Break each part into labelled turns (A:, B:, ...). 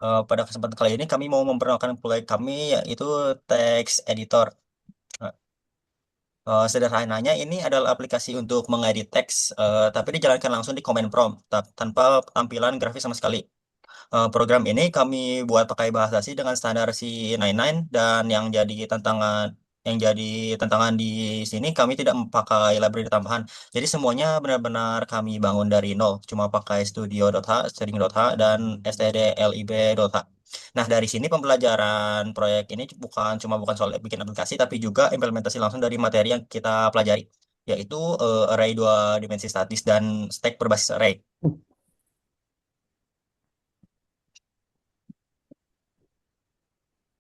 A: Pada kesempatan kali ini kami mau memperkenalkan proyek kami yaitu text editor. Eh, Sederhananya ini adalah aplikasi untuk mengedit teks, tapi dijalankan langsung di command prompt tanpa tampilan grafis sama sekali. Program ini kami buat pakai bahasa C dengan standar C99 dan yang jadi tantangan di sini kami tidak memakai library tambahan. Jadi semuanya benar-benar kami bangun dari nol, cuma pakai Studio.h, String.h dan stdlib.h. Nah, dari sini pembelajaran proyek ini bukan soal bikin aplikasi tapi juga implementasi langsung dari materi yang kita pelajari, yaitu array dua dimensi statis dan stack berbasis array.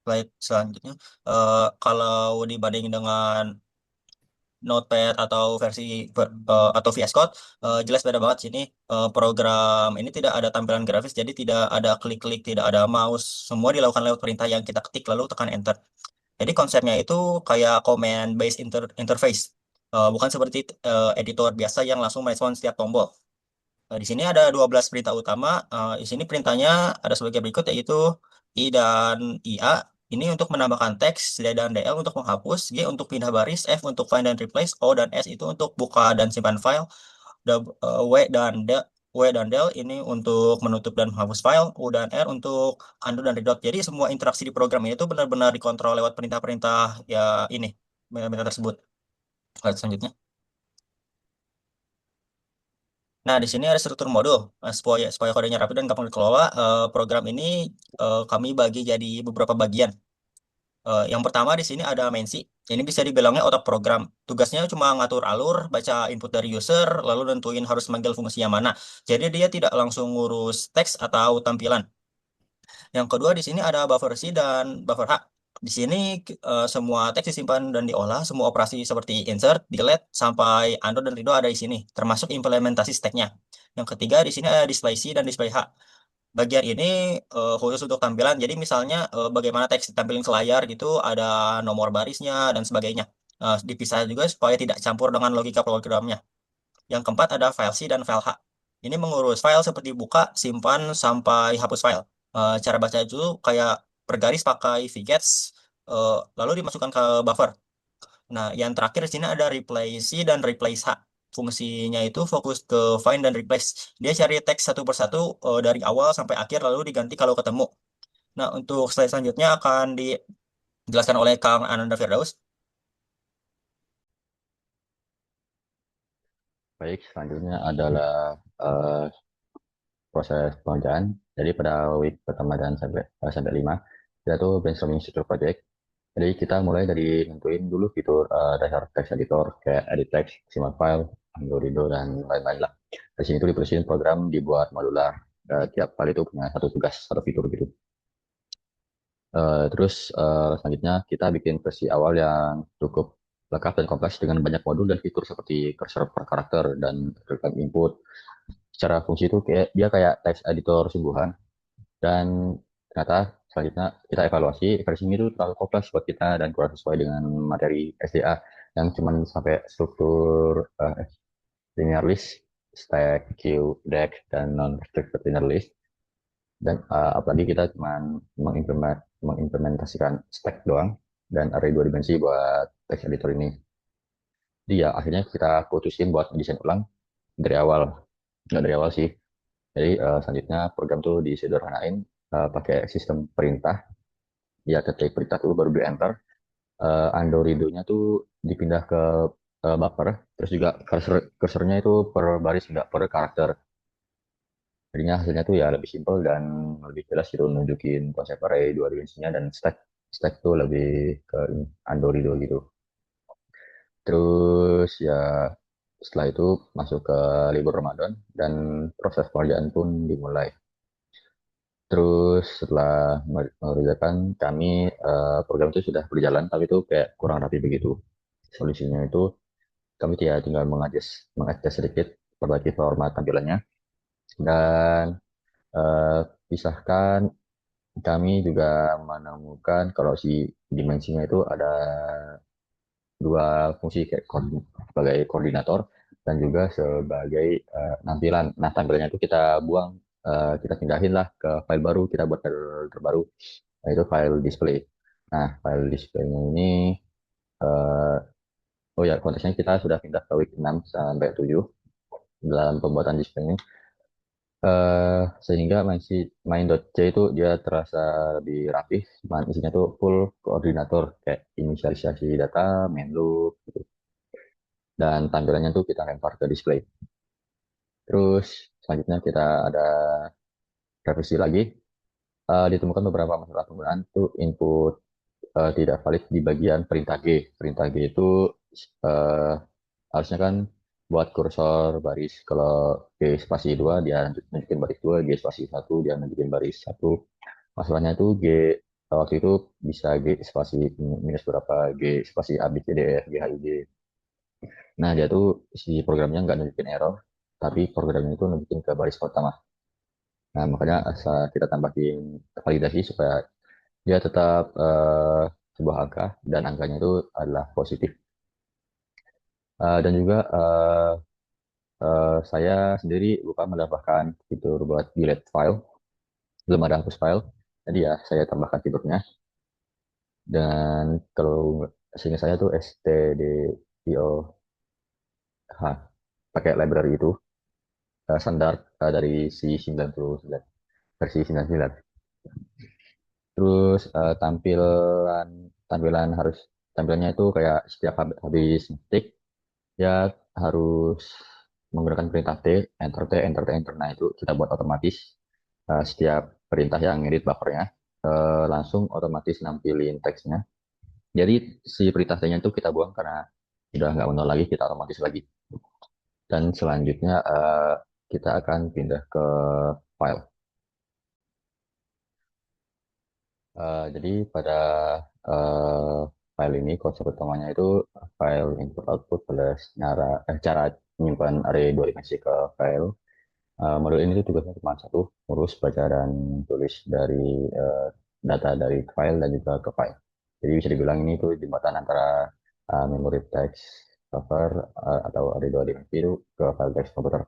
A: Slide selanjutnya, kalau dibanding dengan Notepad atau atau VS Code, jelas beda banget sini. Program ini tidak ada tampilan grafis, jadi tidak ada klik-klik, tidak ada mouse. Semua dilakukan lewat perintah yang kita ketik lalu tekan enter. Jadi konsepnya itu kayak command based interface. Bukan seperti editor biasa yang langsung merespons setiap tombol. Di sini ada 12 perintah utama. Di sini perintahnya ada sebagai berikut, yaitu I dan IA. Ini untuk menambahkan teks, D dan DL untuk menghapus, G untuk pindah baris, F untuk find dan replace, O dan S itu untuk buka dan simpan file, W dan D, W dan Del ini untuk menutup dan menghapus file, U dan R untuk undo dan reload. Jadi semua interaksi di program ini tuh benar-benar dikontrol lewat perintah-perintah ya ini, perintah tersebut. Selanjutnya. Nah, di sini ada struktur modul. Supaya kodenya rapi dan gampang dikelola, program ini kami bagi jadi beberapa bagian. Yang pertama di sini ada mensi. Ini bisa dibilangnya otak program. Tugasnya cuma ngatur alur, baca input dari user, lalu nentuin harus manggil fungsi yang mana. Jadi dia tidak langsung ngurus teks atau tampilan. Yang kedua di sini ada buffer C dan buffer H. Di sini semua teks disimpan dan diolah, semua operasi seperti insert, delete, sampai undo dan redo ada di sini, termasuk implementasi stacknya. Yang ketiga di sini ada display C dan display H. Bagian ini khusus untuk tampilan. Jadi misalnya bagaimana teks ditampilkan ke layar gitu, ada nomor barisnya dan sebagainya. Dipisah juga supaya tidak campur dengan logika programnya. Yang keempat ada file C dan file H. Ini mengurus file seperti buka, simpan, sampai hapus file. Cara baca itu kayak per garis pakai vgets, lalu dimasukkan ke buffer. Nah, yang terakhir di sini ada replace C dan replace H. Fungsinya itu fokus ke find dan replace. Dia cari teks satu persatu dari awal sampai akhir lalu diganti kalau ketemu. Nah, untuk slide selanjutnya akan dijelaskan oleh Kang Ananda Firdaus.
B: Baik, selanjutnya adalah proses pengerjaan. Jadi pada week pertama dan sampai 5, kita tuh brainstorming struktur project. Jadi kita mulai dari nentuin dulu fitur dasar text editor kayak edit text, simak file, Andorido, dan lain-lain lah. Di sini tuh dibersihin program dibuat modular. Tiap kali itu punya satu tugas, satu fitur gitu. Terus selanjutnya kita bikin versi awal yang cukup lengkap dan kompleks dengan banyak modul dan fitur seperti cursor per karakter dan real input. Secara fungsi itu dia kayak text editor sungguhan. Dan ternyata selanjutnya kita evaluasi versi ini tuh terlalu kompleks buat kita dan kurang sesuai dengan materi SDA yang cuman sampai struktur linear list, stack, queue, deck, dan non-restricted linear list. Dan apalagi kita cuma mengimplementasikan stack doang dan array dua dimensi buat text editor ini. Jadi ya akhirnya kita putusin buat desain ulang dari awal. Nggak dari awal sih. Jadi selanjutnya program tuh disederhanain pakai sistem perintah. Ya ketik perintah dulu baru di enter. Andorido-nya tuh dipindah ke buffer. Terus juga cursornya itu per baris nggak per karakter. Jadinya hasilnya tuh ya lebih simpel dan lebih jelas gitu nunjukin konsep array dua dimensinya dan stack stack tuh lebih ke Andorido gitu. Terus ya setelah itu masuk ke libur Ramadan dan proses pengerjaan pun dimulai. Terus setelah mengerjakan kami program itu sudah berjalan tapi itu kayak kurang rapi begitu. Solusinya itu kami tinggal mengadjust sedikit, perbaiki format tampilannya dan eh, pisahkan. Kami juga menemukan kalau si dimensinya itu ada dua fungsi kayak sebagai koordinator dan juga sebagai tampilan. Nah, tampilannya itu kita buang kita pindahin lah ke file baru, kita buat file terbaru, yaitu file display. Nah, file display-nya ini, eh, oh ya, konteksnya kita sudah pindah ke week 6 sampai 7 dalam pembuatan display ini. Sehingga main.c itu dia terasa lebih rapih, isinya tuh full koordinator, kayak inisialisasi data, main loop, gitu. Dan tampilannya tuh kita lempar ke display. Terus selanjutnya kita ada revisi lagi. Ditemukan beberapa masalah penggunaan tuh input tidak valid di bagian perintah G. Perintah G itu eh, harusnya kan buat kursor baris. Kalau G spasi 2 dia nunjukin baris 2, G spasi 1 dia nunjukin baris 1. Masalahnya itu G waktu itu bisa G spasi minus berapa, G spasi A, B, C, D, E, F, G, H, I, J. Nah, dia tuh si programnya nggak nunjukin error, tapi programnya itu nunjukin ke baris pertama. Nah, makanya asal kita tambahin validasi supaya dia tetap sebuah angka dan angkanya itu adalah positif. Dan juga saya sendiri lupa menambahkan fitur buat delete file, belum ada hapus file. Jadi ya saya tambahkan fiturnya. Dan kalau sehingga saya tuh stdio h pakai library itu standar dari si 99, versi 99. Terus tampilan tampilan harus tampilannya itu kayak setiap habis ngetik ya harus menggunakan perintah T, enter T, enter T, enter. Nah, itu kita buat otomatis setiap perintah yang ngedit buffernya langsung otomatis nampilin teksnya. Jadi si perintah T-nya itu kita buang karena sudah nggak manual lagi, kita otomatis lagi. Dan selanjutnya kita akan pindah ke file. Jadi pada eh, file ini konsep utamanya itu file input output plus cara menyimpan array dua dimensi ke file. Modul ini tuh tugasnya cuma satu, urus baca dan tulis dari eh, data dari file dan juga ke file. Jadi bisa dibilang ini tuh jembatan antara memory text buffer atau array dua dimensi itu ke file text komputer.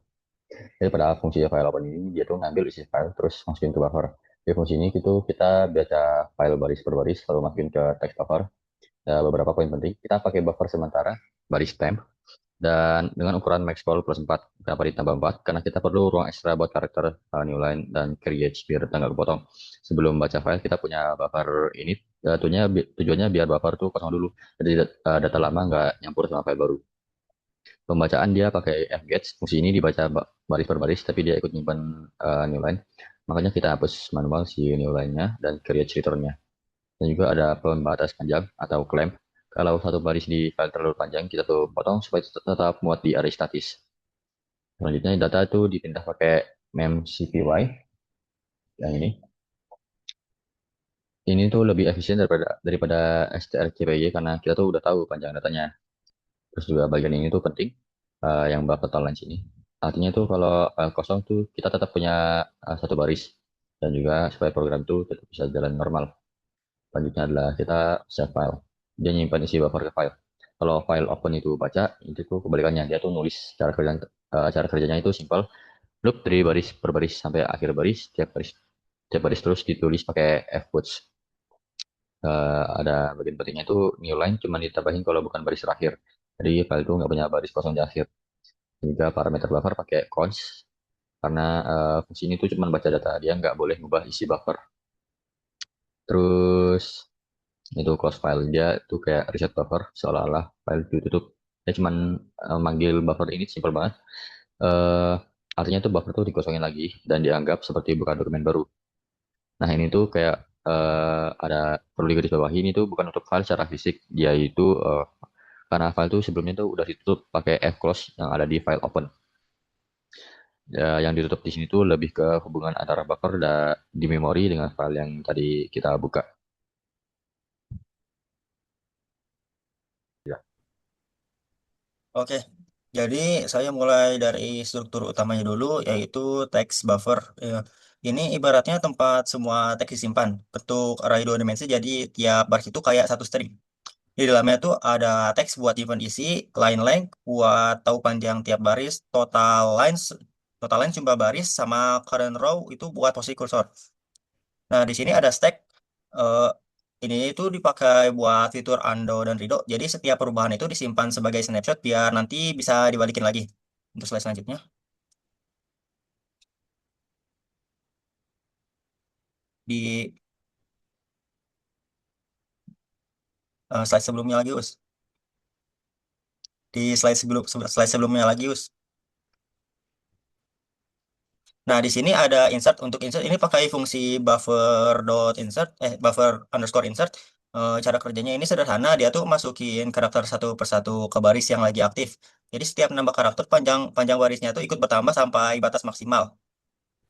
B: Jadi pada fungsi file open ini dia tuh ngambil isi file terus masukin ke buffer. Di fungsi ini itu kita baca file baris per baris lalu masukin ke text buffer. Beberapa poin penting. Kita pakai buffer sementara baris temp dan dengan ukuran max call plus 4, kenapa ditambah 4? Karena kita perlu ruang ekstra buat karakter new line dan create biar data nggak kepotong. Sebelum baca file, kita punya buffer ini. Tujuannya biar buffer tuh kosong dulu. Jadi data lama nggak nyampur sama file baru. Pembacaan dia pakai fgets. Fungsi ini dibaca baris per baris, tapi dia ikut nyimpan new line. Makanya kita hapus manual si new line-nya dan create return-nya. Dan juga ada pembatas panjang atau clamp. Kalau satu baris di file terlalu panjang, kita tuh potong supaya tetap muat di array statis. Selanjutnya data itu dipindah pakai memcpy yang ini. Ini tuh lebih efisien daripada strcpy karena kita tuh udah tahu panjang datanya. Terus juga bagian ini tuh penting, yang buffer tolerance ini. Artinya tuh kalau file kosong tuh kita tetap punya satu baris dan juga supaya program tuh tetap bisa jalan normal. Selanjutnya adalah kita save file. Dia nyimpan isi buffer ke file. Kalau file open itu baca, itu tuh kebalikannya. Dia tuh nulis cara kerjanya itu simple. Loop dari baris per baris sampai akhir baris, tiap baris terus ditulis pakai fputs. Ada bagian pentingnya itu new line cuma ditambahin kalau bukan baris terakhir. Jadi file itu nggak punya baris kosong di akhir. Juga parameter buffer pakai const karena fungsi ini tuh cuma baca data, dia nggak boleh ngubah isi buffer. Terus itu close file dia tuh kayak reset buffer seolah-olah file itu ditutup. Dia cuman manggil buffer ini simple banget. eh Artinya tuh buffer tuh dikosongin lagi dan dianggap seperti bukan dokumen baru. Nah ini tuh kayak ada perlu digarisbawahi, ini tuh bukan untuk file secara fisik, dia itu karena file tuh sebelumnya tuh udah ditutup pakai fclose yang ada di file open. Yang ditutup di sini tuh lebih ke hubungan antara buffer di memori dengan file yang tadi kita buka. Ya.
A: Oke, jadi saya mulai dari struktur utamanya dulu, yaitu text buffer. Ya, ini ibaratnya tempat semua teks disimpan. Bentuk array dua dimensi, jadi tiap baris itu kayak satu string. Di dalamnya tuh ada teks buat event isi, line length buat tahu panjang tiap baris, total lines totalnya jumlah baris sama current row itu buat posisi kursor. Nah, di sini ada stack. Eh, ini itu dipakai buat fitur undo dan redo. Jadi setiap perubahan itu disimpan sebagai snapshot biar nanti bisa dibalikin lagi. Untuk slide selanjutnya, di slide sebelumnya lagi, Us. Di slide sebelumnya lagi, Us. Nah, di sini ada insert. Untuk insert ini pakai fungsi buffer underscore insert. Cara kerjanya ini sederhana. Dia tuh masukin karakter satu persatu ke baris yang lagi aktif. Jadi setiap nambah karakter panjang panjang barisnya tuh ikut bertambah sampai batas maksimal.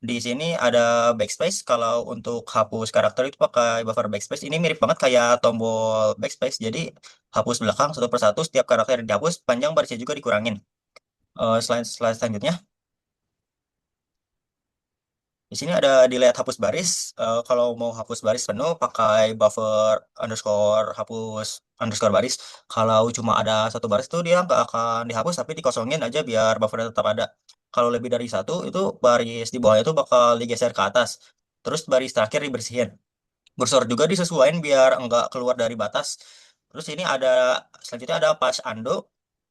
A: Di sini ada backspace. Kalau untuk hapus karakter itu pakai buffer backspace. Ini mirip banget kayak tombol backspace. Jadi hapus belakang satu persatu. Setiap karakter yang dihapus, panjang barisnya juga dikurangin. Slide selanjutnya. Di sini ada dilihat hapus baris. Kalau mau hapus baris penuh pakai buffer underscore hapus underscore baris. Kalau cuma ada satu baris tuh dia nggak akan dihapus tapi dikosongin aja biar buffernya tetap ada. Kalau lebih dari satu itu baris di bawahnya itu bakal digeser ke atas. Terus baris terakhir dibersihin. Kursor juga disesuaikan biar enggak keluar dari batas. Terus ini ada selanjutnya ada patch undo.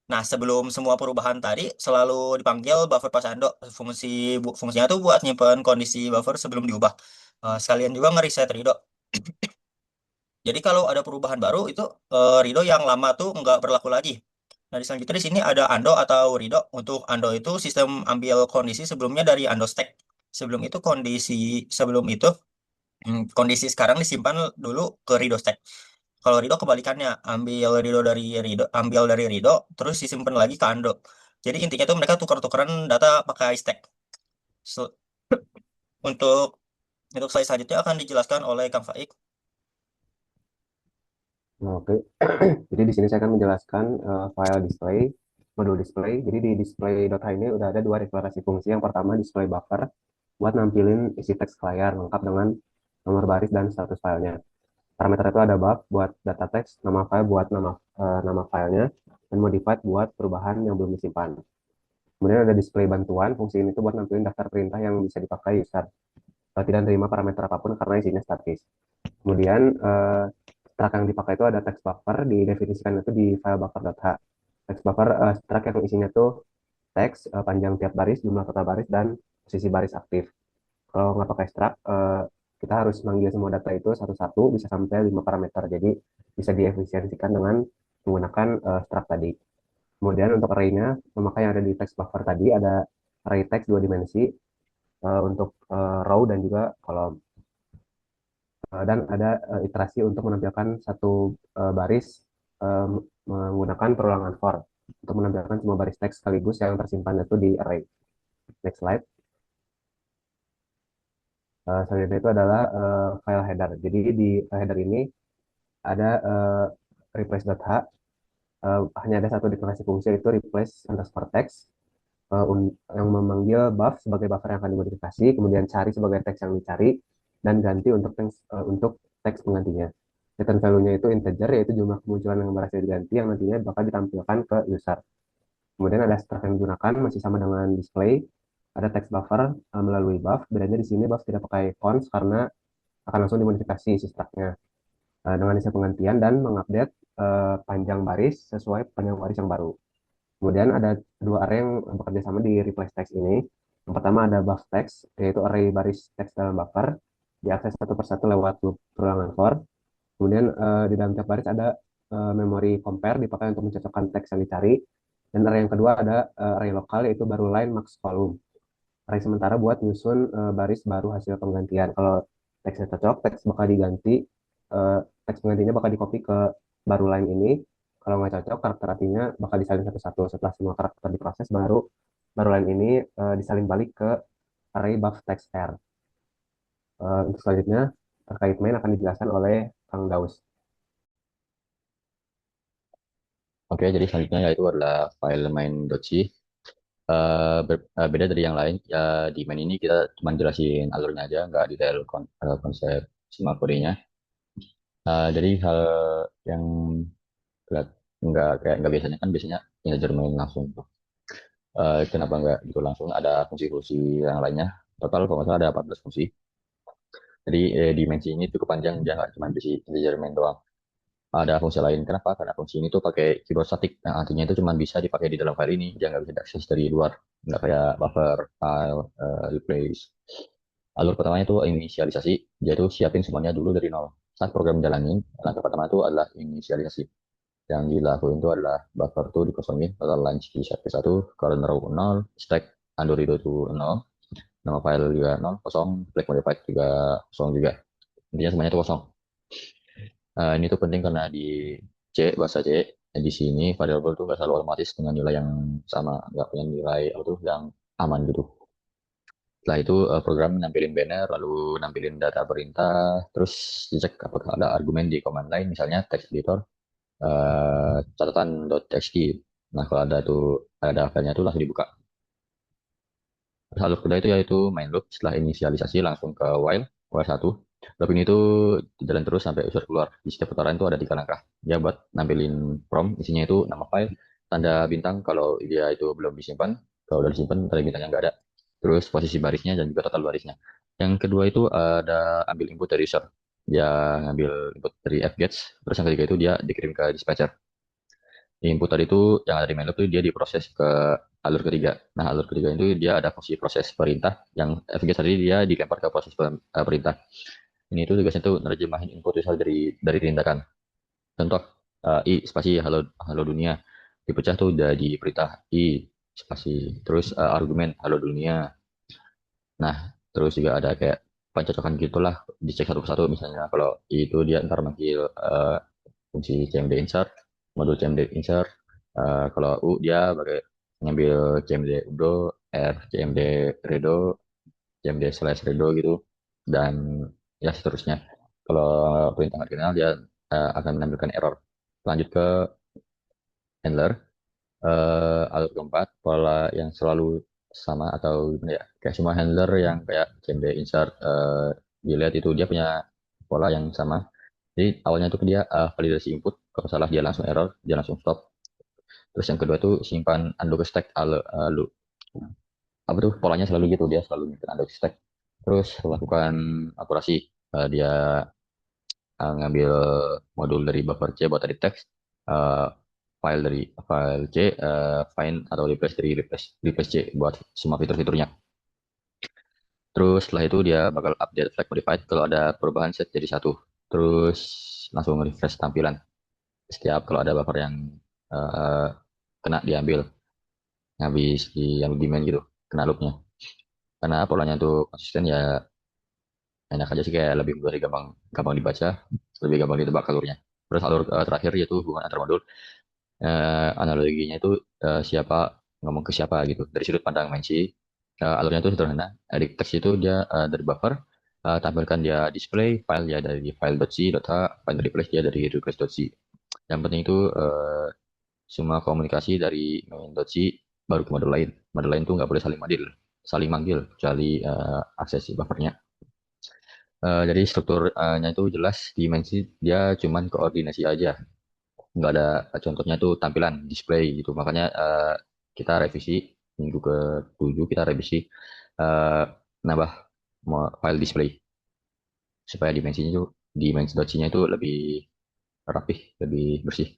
A: Nah, sebelum semua perubahan tadi selalu dipanggil buffer pas ando. Fungsinya tuh buat nyimpen kondisi buffer sebelum diubah. Sekalian juga ngereset Rido. Jadi kalau ada perubahan baru itu Rido yang lama tuh nggak berlaku lagi. Nah, selanjutnya di sini ada ando atau Rido. Untuk ando itu sistem ambil kondisi sebelumnya dari ando stack. Sebelum itu kondisi sebelum itu kondisi sekarang disimpan dulu ke Rido stack. Kalau Rido kebalikannya, ambil dari Rido, terus disimpan lagi ke Ando. Jadi intinya tuh mereka tukar-tukaran data pakai stack. So, untuk untuk slide selanjutnya akan dijelaskan oleh Kang Faik.
C: Nah, oke. Jadi di sini saya akan menjelaskan file display, modul display. Jadi di display.h ini udah ada dua deklarasi fungsi. Yang pertama display buffer buat nampilin isi teks ke layar lengkap dengan nomor baris dan status filenya. Parameter itu ada buff buat data teks, nama file buat nama filenya, dan modified buat perubahan yang belum disimpan. Kemudian ada display bantuan. Fungsi ini tuh buat nampilin daftar perintah yang bisa dipakai user. Tidak terima parameter apapun karena isinya statis. Kemudian struct yang dipakai itu ada text buffer, didefinisikan itu di file buffer.h. Text buffer struct yang isinya tuh teks panjang tiap baris, jumlah total baris, dan posisi baris aktif. Kalau nggak pakai struct, kita harus manggil semua data itu satu-satu, bisa sampai 5 parameter. Jadi bisa diefisiensikan dengan menggunakan struct tadi. Kemudian untuk array-nya, memakai yang ada di text buffer tadi, ada array text dua dimensi untuk row dan juga kolom. Dan ada iterasi untuk menampilkan satu baris eh, menggunakan perulangan for untuk menampilkan semua baris teks sekaligus yang tersimpan itu di array. Next slide. Selanjutnya itu adalah file header. Jadi di file header ini ada replace.h. Hanya ada satu deklarasi fungsi yaitu replace underscore text yang memanggil buff sebagai buffer yang akan dimodifikasi, kemudian cari sebagai teks yang dicari, dan ganti untuk teks penggantinya. Return value-nya itu integer, yaitu jumlah kemunculan yang berhasil diganti yang nantinya bakal ditampilkan ke user. Kemudian ada struct yang digunakan masih sama dengan display. Ada text buffer melalui buff. Bedanya di sini buff tidak pakai fonts karena akan langsung dimodifikasi si struct-nya dengan isi penggantian dan mengupdate panjang baris sesuai panjang baris yang baru. Kemudian ada dua array yang bekerja sama di replace text ini. Yang pertama ada buff text, yaitu array baris teks dalam buffer, diakses satu persatu lewat loop perulangan for. Kemudian di dalam tiap baris ada memori compare dipakai untuk mencocokkan teks yang dicari. Dan array yang kedua ada array lokal yaitu baru line max column. Array sementara buat nyusun baris baru hasil penggantian. Kalau teksnya cocok, teks bakal diganti, teks penggantinya bakal di copy ke baru line ini. Kalau nggak cocok, karakter artinya bakal disalin satu-satu. Setelah semua karakter diproses, baru baru line ini disalin balik ke array buff text R. Untuk selanjutnya, terkait main akan dijelaskan oleh Kang Daus.
B: Oke, jadi selanjutnya yaitu adalah file main.c. Beda dari yang lain, ya di main ini kita cuma jelasin alurnya aja, nggak detail konsep sama kodenya. Jadi hal yang nggak nggak biasanya kan biasanya integer main langsung tuh. Kenapa nggak gitu langsung ada fungsi-fungsi yang lainnya. Total kalau nggak salah ada 14 fungsi. Jadi dimensi ini cukup panjang, dia nggak cuma bisi integer main doang. Ada fungsi lain. Kenapa? Karena fungsi ini tuh pakai keyboard static. Yang artinya itu cuma bisa dipakai di dalam file ini. Dia nggak bisa diakses dari luar. Nggak kayak buffer, file, replace. Alur pertamanya itu inisialisasi. Dia itu siapin semuanya dulu dari nol. Saat program jalanin, langkah pertama itu adalah inisialisasi. Yang dilakuin itu adalah buffer tuh dikosongin, total launch di set ke 1, current row 0, stack Android itu 0, nama file juga 0, kosong, flag modified juga kosong juga. Intinya semuanya itu kosong. Ini tuh penting karena di bahasa C, di sini variable tuh nggak selalu otomatis dengan nilai yang sama, nggak punya nilai apa tuh yang aman gitu. Setelah itu program nampilin banner, lalu nampilin data perintah, terus dicek apakah ada argumen di command line, misalnya text editor, catatan.txt. Nah, kalau ada tuh ada filenya itu langsung dibuka. Terus alur kedua itu yaitu main loop. Setelah inisialisasi langsung ke while 1. Loop ini tuh jalan terus sampai user keluar. Di setiap putaran itu ada 3 langkah. Dia buat nampilin prompt, isinya itu nama file, tanda bintang kalau dia itu belum disimpan. Kalau udah disimpan, tanda bintangnya nggak ada. Terus posisi barisnya dan juga total barisnya. Yang kedua itu ada ambil input dari user. Dia ngambil input dari fgets. Terus yang ketiga itu dia dikirim ke dispatcher. Input tadi itu yang ada di main loop itu dia diproses ke alur ketiga. Nah, alur ketiga itu dia ada fungsi proses perintah yang FG tadi dia dilempar ke proses perintah. Ini itu tugasnya itu nerjemahin input misal dari tindakan. Contoh I spasi halo halo dunia dipecah tuh udah di perintah I spasi terus argumen halo dunia. Nah, terus juga ada kayak pencocokan gitulah dicek satu persatu misalnya kalau I itu dia ntar manggil fungsi CMD insert, modul CMD insert. Kalau U dia pakai ngambil CMD undo, R CMD redo, CMD slash redo gitu, dan ya seterusnya. Kalau perintah nggak dikenal dia akan menampilkan error. Lanjut ke handler, alur keempat, pola yang selalu sama atau gimana ya, kayak semua handler yang kayak CMD insert, delete itu dia punya pola yang sama. Jadi awalnya itu dia validasi input, kalau salah dia langsung error, dia langsung stop. Terus yang kedua itu simpan undo ke stack loop. Apa tuh polanya selalu gitu, dia selalu nyimpan undo ke stack. Terus lakukan akurasi. Dia ngambil modul dari buffer C buat tadi teks, eh, file dari file C, find atau replace dari replace C buat semua fitur-fiturnya. Terus setelah itu dia bakal update flag modified kalau ada perubahan set jadi 1. Terus langsung refresh tampilan. Setiap kalau ada buffer yang uh, kena diambil habis diambil di main gitu, kena loopnya, karena polanya tuh konsisten ya, enak aja sih, kayak lebih mudah, gampang gampang dibaca, lebih gampang ditebak alurnya. Terus alur terakhir yaitu hubungan antar modul. Analoginya itu siapa ngomong ke siapa gitu dari sudut pandang main sih. Alurnya itu sederhana. Edit text itu dia dari buffer, tampilkan dia display file ya dari file.c, file replace dia dari replace.c. Yang penting itu semua komunikasi dari main.c baru ke model lain. Model lain tuh nggak boleh saling manggil, kecuali akses buffernya. Jadi strukturnya itu jelas, dimensi dia cuman koordinasi aja. Nggak ada contohnya tuh tampilan display gitu. Makanya kita revisi minggu ke-7 kita revisi eh, nambah file display supaya dimensinya itu dimensi.c-nya itu lebih rapih, lebih bersih.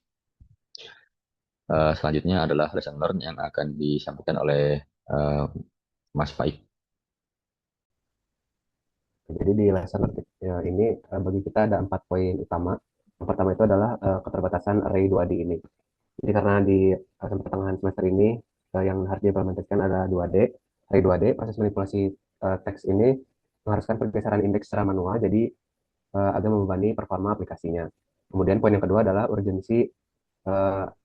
B: Selanjutnya adalah lesson learn yang akan disampaikan oleh eh, Mas Faik.
C: Jadi di lesson ini bagi kita ada 4 poin utama. Yang pertama itu adalah keterbatasan array 2D ini. Jadi karena di pertengahan semester ini yang harus diimplementasikan adalah 2D, array 2D, proses manipulasi teks ini mengharuskan pergeseran indeks secara manual, jadi agak membebani performa aplikasinya. Kemudian poin yang kedua adalah urgensi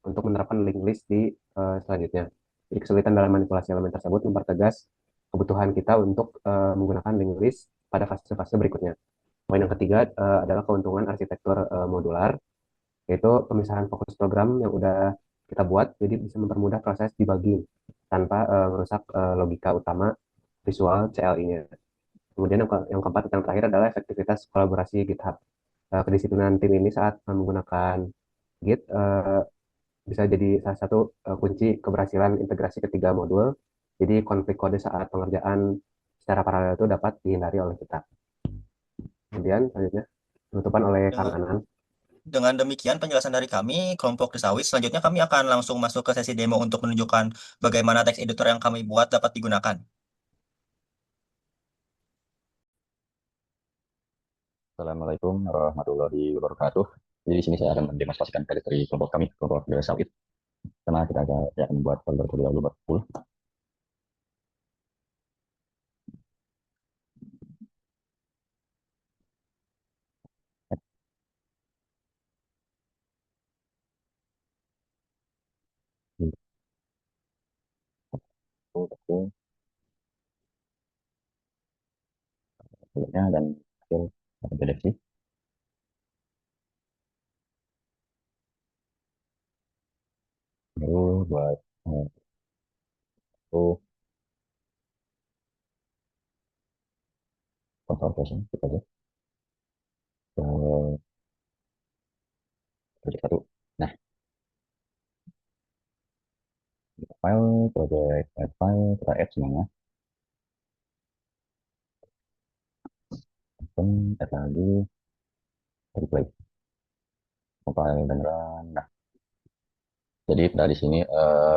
C: untuk menerapkan link list di selanjutnya. Jadi kesulitan dalam manipulasi elemen tersebut mempertegas kebutuhan kita untuk menggunakan link list pada fase-fase berikutnya. Poin yang ketiga adalah keuntungan arsitektur modular, yaitu pemisahan fokus program yang udah kita buat, jadi bisa mempermudah proses debugging tanpa merusak logika utama visual CLI-nya. Kemudian yang keempat dan terakhir adalah efektivitas kolaborasi GitHub. Kedisiplinan tim ini saat menggunakan Git bisa jadi salah satu kunci keberhasilan integrasi ketiga modul. Jadi konflik kode saat pengerjaan secara paralel itu dapat dihindari oleh kita. Kemudian selanjutnya penutupan oleh Kang
A: Dengan,
C: Anan.
A: dengan demikian penjelasan dari kami, kelompok Risawis, selanjutnya kami akan langsung masuk ke sesi demo untuk menunjukkan bagaimana teks editor yang kami buat dapat digunakan.
B: Assalamualaikum warahmatullahi wabarakatuh. Jadi di sini saya akan mendemonstrasikan dari kelompok kami, kelompok Desa Sawit. Karena saya akan membuat folder terlebih dahulu buat full. Oke, foldernya dan hasil PDF sih. Lalu buat itu consolidation kita aja ke project satu. Nah, kita file, project add file, kita add semuanya. Open, add lagi, replay, compile dan run. Nah, jadi di sini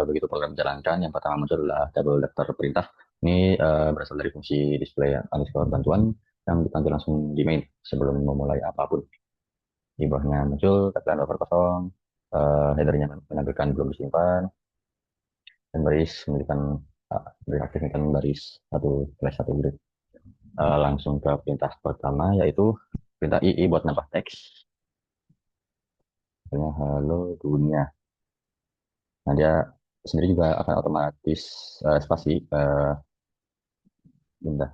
B: begitu program dijalankan, yang pertama muncul adalah tabel daftar perintah. Ini berasal dari fungsi display underscore bantuan yang dipanggil langsung di main sebelum memulai apapun. Di bawahnya muncul tagline buffer kosong, headernya menampilkan belum disimpan, dan baris menunjukkan beraktifkan baris satu slash satu grid. Langsung ke perintah pertama yaitu perintah ii buat nambah teks. Misalnya halo dunia. Nah dia sendiri juga akan otomatis spasi pindah.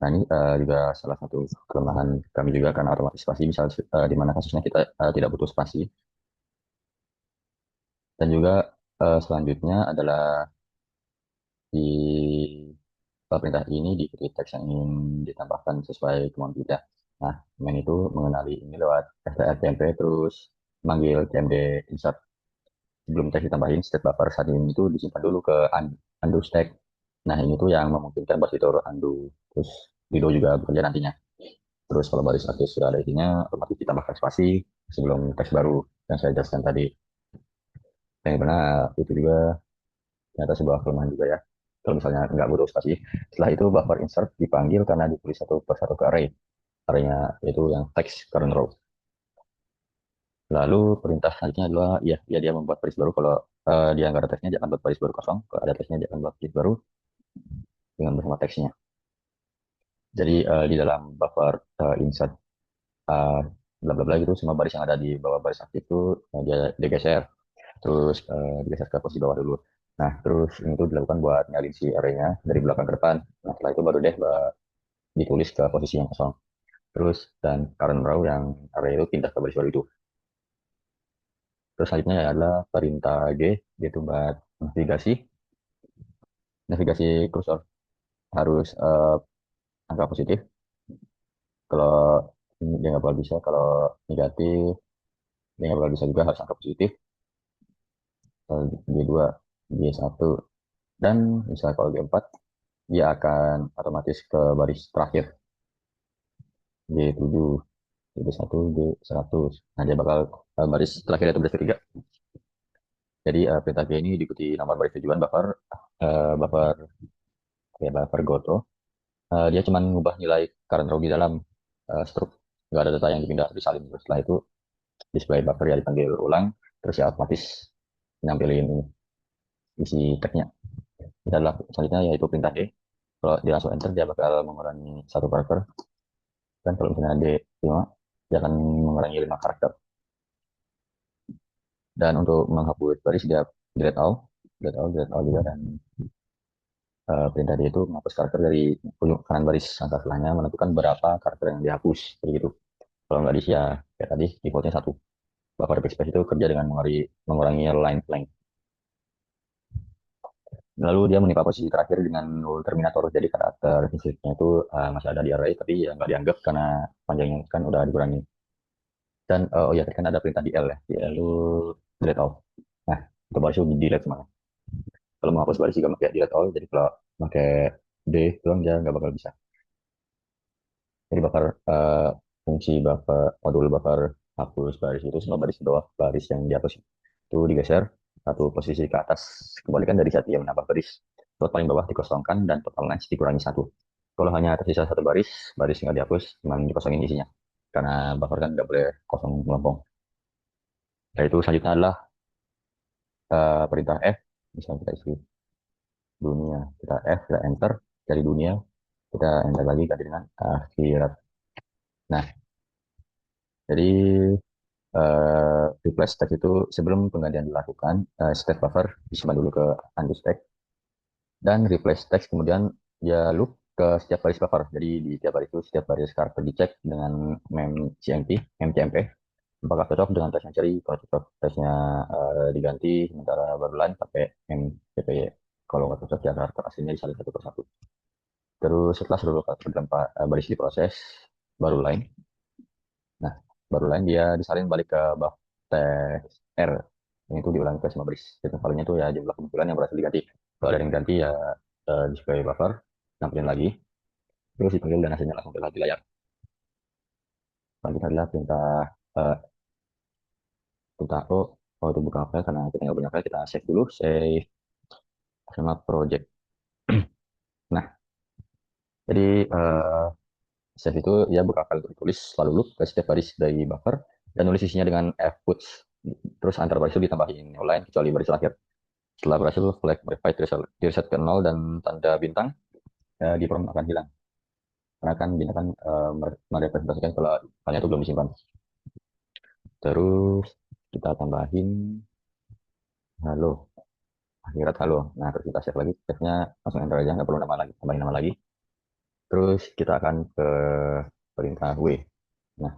B: Nah ini juga salah satu kelemahan kami juga karena otomatis spasi misal di mana kasusnya kita tidak butuh spasi. Dan juga selanjutnya adalah di perintah ini diikuti teks yang ingin ditambahkan sesuai kemauan kita. Nah, main itu mengenali ini lewat strcmp terus manggil cmd insert. Sebelum teks ditambahin, state buffer saat ini itu disimpan dulu ke undo stack. Nah, ini tuh yang memungkinkan buat fitur undo. Terus video juga bekerja nantinya. Terus kalau baris aktif sudah ada isinya, otomatis ditambahkan spasi sebelum teks baru yang saya jelaskan tadi. Yang benar, itu juga ternyata sebuah kelemahan juga ya. Kalau misalnya nggak butuh spasi, setelah itu buffer insert dipanggil karena ditulis satu per satu ke array. Arraynya itu yang text current row. Lalu perintah selanjutnya adalah ya dia membuat baris baru. Kalau dia nggak ada teksnya, dia akan buat baris baru kosong. Kalau ada teksnya, dia akan buat baris baru dengan bersama teksnya. Jadi di dalam buffer insert uh, bla bla bla gitu, semua baris yang ada di bawah baris aktif itu dia digeser, terus digeser ke posisi bawah dulu. Nah, terus ini tuh dilakukan buat nyalin si arraynya dari belakang ke depan. Nah, setelah itu baru deh ditulis ke posisi yang kosong. Terus dan current row yang array itu pindah ke baris baru itu. Terus selanjutnya adalah perintah G, yaitu buat navigasi. Navigasi kursor harus angka positif. Kalau dia nggak bakal bisa, kalau negatif, dia nggak bakal bisa juga harus angka positif. G2, G1, dan misalnya kalau G4, dia akan otomatis ke baris terakhir. G7, G1, G100. Nah, dia bakal baris terakhir itu baris ketiga. Jadi perintah G ini diikuti nomor baris tujuan buffer, buffer ya buffer goto. Dia cuma mengubah nilai current row di dalam struk, nggak ada data yang dipindah disalin. Setelah itu display buffer ya dipanggil ulang, terus ya otomatis nampilin isi tagnya. Kita adalah selanjutnya yaitu perintah D. Kalau dia langsung enter dia bakal mengurangi satu karakter, dan kalau misalnya D5 dia akan mengurangi 5 karakter. Dan untuk menghapus baris dia delete all, delete all juga, dan perintah D itu menghapus karakter dari ujung kanan baris angka setelahnya menentukan berapa karakter yang dihapus begitu. Kalau nggak diisi ya kayak tadi defaultnya satu. Buffer backspace itu kerja dengan mengurangi line length. Lalu dia menimpa posisi terakhir dengan null terminator. Jadi karakter fisiknya itu masih ada di array tapi ya nggak dianggap karena panjangnya kan udah dikurangi. Dan oh ya kan ada perintah di L ya. Di L delete all. Nah, untuk baris itu di delete semuanya. Kalau mau hapus baris juga pakai delete all. Jadi kalau pakai D doang dia nggak bakal bisa. Jadi buffer fungsi buffer modul buffer hapus baris itu semua baris di bawah baris yang dihapus itu digeser satu posisi ke atas, kembalikan dari saat dia menambah baris. Slot paling bawah dikosongkan dan total length dikurangi satu. Kalau hanya tersisa satu baris, baris nggak dihapus, cuma dikosongin isinya. Karena buffer kan nggak boleh kosong melompong. Nah itu selanjutnya adalah perintah F. Misalnya kita isi dunia, kita F, kita enter, dari dunia, kita enter lagi ganti dengan akhirat. Nah, jadi replace text itu sebelum penggantian dilakukan, stack buffer disimpan dulu ke undo stack, dan replace text kemudian dia loop ke setiap baris buffer. Jadi di setiap baris itu, setiap baris karakter dicek dengan memcmp, mcmp, apakah cocok dengan text yang ceri, kalau cocok teksnya diganti, sementara baru line pakai mcpy. Kalau nggak cocok ya karakter aslinya disalin satu persatu. Terus setelah seluruh karakter dalam baris diproses, baru line. Nah, baru lain dia disalin balik ke buff teks R. Yang itu diulangi ke semua baris. Jadi value-nya itu ya jumlah kemunculan yang berhasil diganti. Kalau ada yang ganti ya display buffer, nampilin lagi. Terus dipanggil dan hasilnya langsung terlihat di layar. Selanjutnya adalah uh, perintah oh itu bukan file karena kita nggak punya file, kita save dulu, save sama project. Nah, jadi save itu ya buka file tertulis, lalu loop ke setiap baris dari buffer dan nulis isinya dengan fputs. Terus antar baris itu ditambahin new line kecuali baris terakhir. Setelah berhasil, flag verified reset ke 0 dan tanda bintang di prompt akan hilang. Karena kan bintang kan merepresentasikan kalau filenya itu belum disimpan. Terus kita tambahin halo, akhirat halo. Nah, terus kita save lagi, save-nya langsung enter aja, nggak perlu nama lagi, tambahin nama lagi. Terus kita akan ke perintah W. Nah,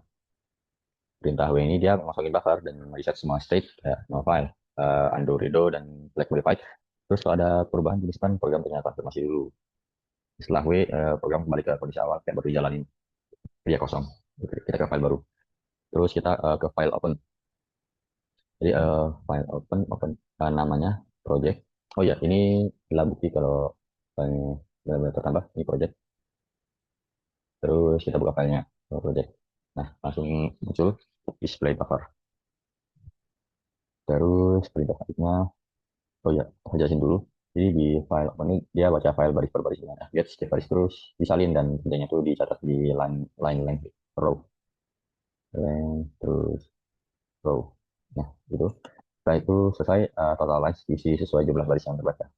B: perintah W ini dia masukin buffer dan reset semua state, kayak no file, undo redo, dan flag verified. Terus kalau ada perubahan jeniskan program ternyata konfirmasi dulu. Setelah W, program kembali ke kondisi awal, kayak baru dijalanin, dia kosong. Kita ke file baru. Terus kita ke file open. Jadi file open namanya project. Oh ya, ini adalah bukti kalau filenya benar-benar tertambah. Ini project. Terus kita buka filenya, project. Nah, langsung muncul display buffer. Terus perintah selanjutnya, oh ya, saya jelasin dulu. Jadi di file open ini dia baca file baris per baris dengan fget setiap baris terus disalin dan kerjanya itu dicatat di line length row. Terus row. Nah, gitu. Setelah itu selesai, total lines diisi sesuai jumlah baris yang terbaca.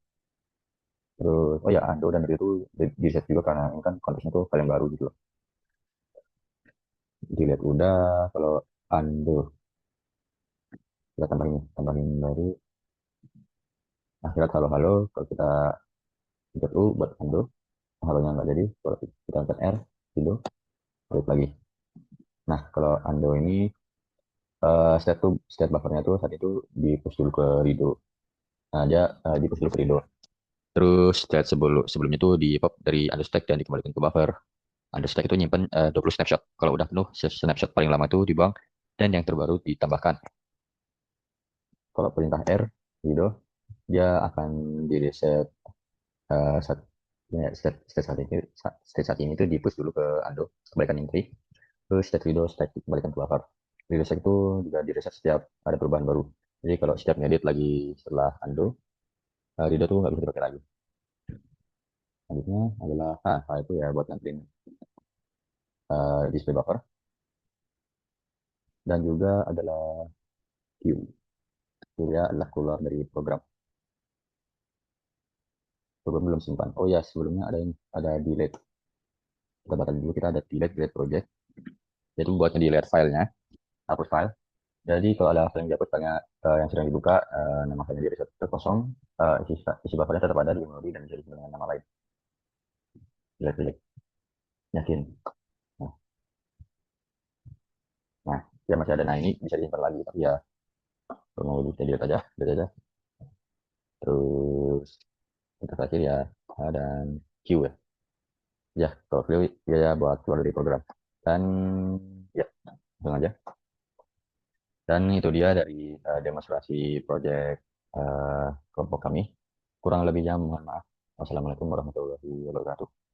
B: Terus, oh ya, undo dan redo itu di reset juga karena ini kan konteksnya tuh file yang baru gitu loh. Dilihat udah, kalau undo, kita tambahin baru. Akhirat halo-halo, kalau kita pencet U buat undo, halonya nggak jadi. Kalau kita pencet R, redo, balik lagi. Nah, kalau undo ini, state buffernya tuh saat itu di push dulu ke redo. Nah, dia di push dulu ke redo. Terus state sebelumnya tuh di pop dari unstack dan dikembalikan ke buffer. Unstack itu nyimpen 20 snapshot. Kalau udah penuh, snapshot paling lama itu dibuang dan yang terbaru ditambahkan. Kalau perintah R, gitu, dia akan di reset saat ya, state saat ini itu di push dulu ke undo, kebalikan yang tadi. Terus state redo, state kembalikan ke buffer. Di reset itu juga di reset setiap ada perubahan baru. Jadi kalau setiap ngedit lagi setelah undo, redo tuh nggak bisa dipakai lagi. Selanjutnya adalah itu ya buat nganterin display buffer, dan juga adalah queue. Queue ya adalah keluar dari program. Program belum simpan. Oh ya, sebelumnya ada delete. Kita batalin dulu, kita ada delete project. Jadi buat delete filenya, hapus file. Jadi kalau ada file yang dihapus, filenya yang sedang dibuka, nama filenya di reset ke kosong, isi buffernya tetap ada di memori dan bisa disimpan dengan nama lain. Delete project. Yakin. Nah, nah, ya masih ada. Nah, ini bisa disimpan lagi. Tapi ya, kalau mau delete aja, delete aja. Terus kita terakhir ya, dan Q ya. Ya, kalau Q ya buat keluar dari program. Dan ya, langsung aja. Dan itu dia dari demonstrasi project kelompok kami. Kurang lebihnya mohon maaf. Wassalamualaikum warahmatullahi wabarakatuh.